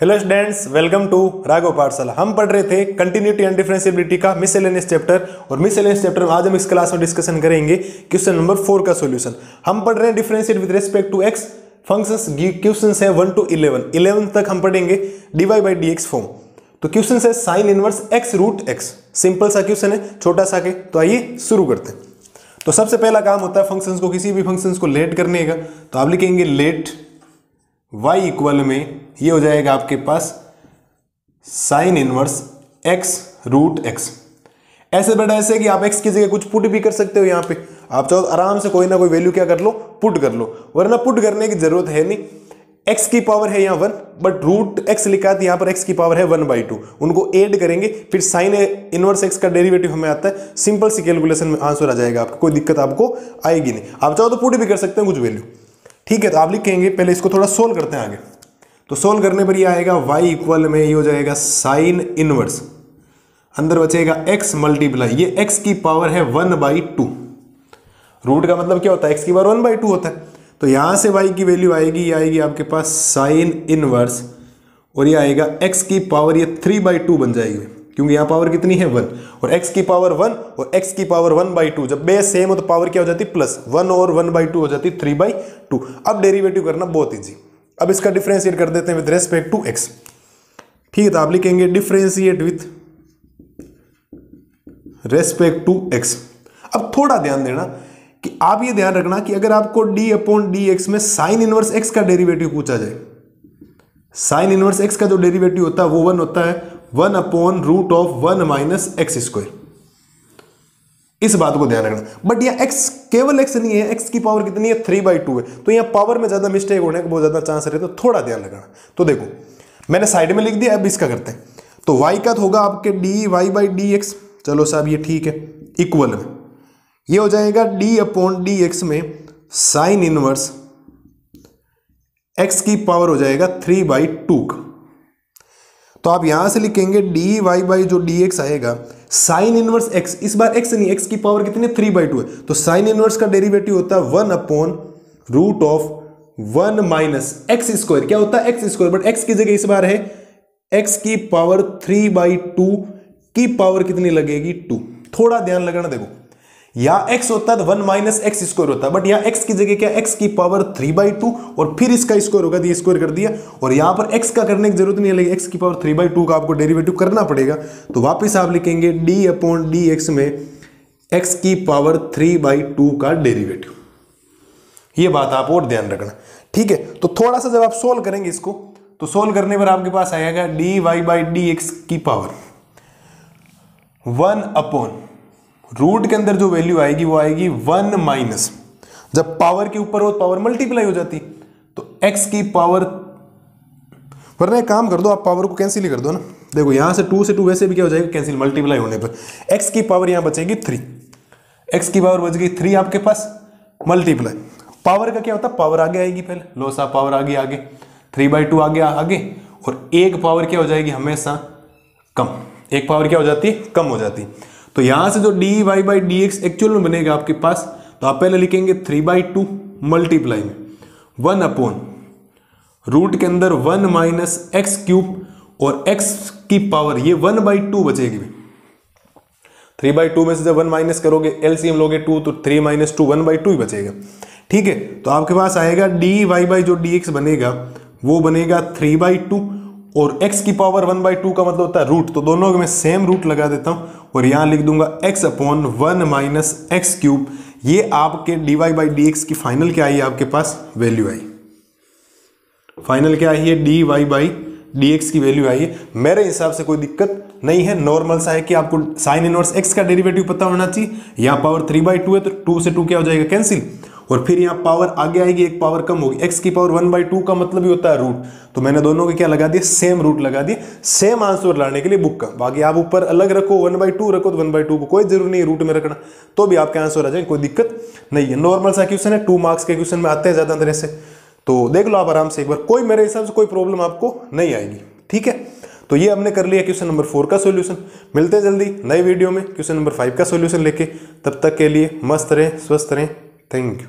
Hello students, welcome to Raghav Pathshala. हम पढ़ रहे थे कंटिन्यूटी एंड डिफरेंशिएबिलिटी का मिसलेनियस चैप्टर, और मिसलेनियस चैप्टर में आज हम इस क्लास में डिस्कशन करेंगे क्वेश्चन नंबर 4 का सॉल्यूशन। हम पढ़ रहे हैं differentiate with respect to X functions. Questions है 1 to 11 तक हम पढ़ेंगे dy by dx फॉर्म। तो क्वेश्चन है sine inverse x root X. Simple सा क्वेश्चन है, छोटा सा के। तो आइए शुरू करते हैं। तो सबसे पहला काम होता है फंक्शंस को, किसी भी फंक्शंस को लेट करने का। तो आप लिखेंगे लेट y इक्वल में ये हो जाएगा आपके पास sine inverse x root x. ऐसे बेटा ऐसे कि आप x की जगह कुछ पुट भी कर सकते हो। यहाँ पे आप चाहो आराम से कोई ना कोई वैल्यू क्या कर लो, पुट कर लो, वरना पुट करने की जरूरत है नहीं। x की पावर है यहाँ 1, बट रूट x लिखा है, यहाँ पर x की पावर है 1/2। उनको ऐड करेंगे, फिर साइन इनवर्स x का डेरिवेटिव हमें आता है। सिंपल सी कैलकुलेशन में आंसर आ जाएगा आपका, कोई दिक्कत आपको आएगी नहीं। आप चाहो तो पुट भी कर सकते हैं कुछ वैल्यू, ठीक है। तो आप लिखेंगे, पहले इसको थोड़ा सोल्व करते हैं आगे। तो सोल्व करने पर ये आएगा y इक्वल में ये हो जाएगा साइन इनवर्स, अंदर बचेगा x मल्टीप्लाई, ये x की पावर है 1/2। रूट का मतलब क्या होता है, x की पावर 1/2 होता है। तो यहां से y की वैल्यू आएगी, ये आएगी आपके पास साइन इनवर्स, और ये आएगा x की पावर ये 3/2 बन जाएगी, क्योंकि यहाँ पावर कितनी है 1, और x की पावर 1 और x की पावर 1/2। जब बेस सेम हो तो पावर क्या हो जाती है प्लस 1 और 1/2 हो जाती 3/2। अब डेरिवेटिव करना बहुत ईजी। अब इसका डिफरेंशिएट कर देते हैं विद रेस्पेक्ट टू x, ठीक है। तो आप लिखेंगे differentiate with respect to x। अब थोड़ा ध्यान देना कि आप ये ध्यान रखना कि अगर आपको d/dx में साइन इनवर्स x का डेरिवेटिव पूछा जाए, साइन इनवर्स x का जो डेरिवेटिव होता है वो 1 होता है 1/√(1 - x²। इस बात को ध्यान रखना। बट यह x केवल x नहीं है, x की पावर कितनी है 3/2 है। तो यहाँ पावर में ज्यादा मिस्टेक होने का बहुत ज्यादा चांस रहे, तो थोड़ा ध्यान रखना। तो देखो मैंने साइड में लिख दिया, अब इसका करते हैं। तो y का होगा आपके dy/dx, चलो साहब ये ठीक है, इक्वल में ये हो जाएगा d/dx में साइन इनवर्स x की पावर हो जाएगा 3/2 का। तो आप यहां से लिखेंगे dy जो dx आएगा साइन इनवर्स x, इस बार x नहीं, x की पावर कितनी 3/2 है। तो साइन इनवर्स का डेरिवेटिव होता है 1/√(1 - x²। क्या होता है x², बट x की जगह इस बार है x की पावर 3/2 की पावर कितनी लगेगी 2। थोड़ा ध्यान लगाना। देखो यहाँ x होता है 1 - x² होता है, बट यहाँ x की जगह क्या, x की पावर 3/2 और फिर इसका स्क्वायर होगा, ये स्क्वायर कर दिया। और यहाँ पर x का करने की जरूरत नहीं है, x की पावर 3/2 का आपको डेरिवेटिव करना पड़ेगा। तो वापस आप लिखेंगे d/dx में x की पावर 3/2 का डेरिवेटिव। ये बात आप और ध्यान रखना, ठीक है। तो थोड़ा सा जब आप सोल्व करेंगे इसको, तो सोल्व करने पर आपके पास आएगा dy/dx की पावर 1/ रूट के अंदर जो वैल्यू आएगी वो आएगी 1 - जब पावर के ऊपर हो तो पावर मल्टीप्लाई हो जाती, तो x की पावर, वरना एक काम कर दो, आप पावर को कैंसिल ही कर दो ना। देखो यहां से 2 से 2 वैसे भी क्या हो जाएगा कैंसिल, मल्टीप्लाई होने पर x की पावर यहां बचेगी 3, x की पावर बच गई 3 आपके पास, मल्टीप्लाई पावर का क्या होता है, पावर आगे आएगी पहले, लो सा पावर आगे 3/2 आगे, और एक पावर क्या हो जाएगी हमेशा कम, एक पावर क्या हो जाती है कम हो जाती। तो यहां से जो dy/dx एक्चुअल में बनेगा आपके पास, तो आप पहले लिखेंगे 3/2 मल्टीप्लाई में 1/रूट के अंदर 1 - x³ और x की पावर ये 1/2 बचेगी। 3/2 में से जब 1 माइनस करोगे, एलसीएम लोगे 2, तो 3 - 2 1/2 ही बचेगा, ठीक है। तो आपके पास आएगा dy जो dx बनेगा वो बनेगा 3/2, और x की पावर 1/2 का मतलब होता है रूट, तो दोनों में सेम रूट लगा देता हूं और यहां लिख दूंगा x/1 - x³। ये आपके dy/dx की फाइनल क्या आई, आपके पास वैल्यू आई। फाइनल क्या आई है, dy/dx की वैल्यू आई है। मेरे हिसाब से कोई दिक्कत नहीं है, नॉर्मल सा है कि आपको साइन इनवर्स x का डेरिवेटिव पता होना चाहिए। यहां पावर 3/2 है, तो 2 से 2 क्या हो जाएगा कैंसिल, और फिर यहाँ पावर आगे आएगी, एक पावर कम होगी। x की पावर 1/2 का मतलब ही होता है रूट, तो मैंने दोनों के क्या लगा दिए, सेम रूट लगा दिए, सेम आंसर लाने के लिए बुक का। बाकी आप ऊपर अलग रखो, 1/2 रखो तो 1/2 को कोई जरूरी नहीं रूट में रखना, तो भी आपके आंसर आ जाए, कोई दिक्कत नहीं है। नॉर्मल सा क्वेश्चन है, 2 मार्क्स के क्वेश्चन में आते हैं ज्यादा तरह से, तो देख लो आप आराम से एक बार, कोई मेरे हिसाब से कोई प्रॉब्लम आपको नहीं आएगी, ठीक है। तो ये हमने कर लिया क्वेश्चन नंबर 4 का सॉल्यूशन। मिलते हैं जल्दी नई वीडियो में क्वेश्चन नंबर 5 का सॉल्यूशन लेके, तब तक के लिए मस्त रहें, स्वस्थ रहें, थैंक यू।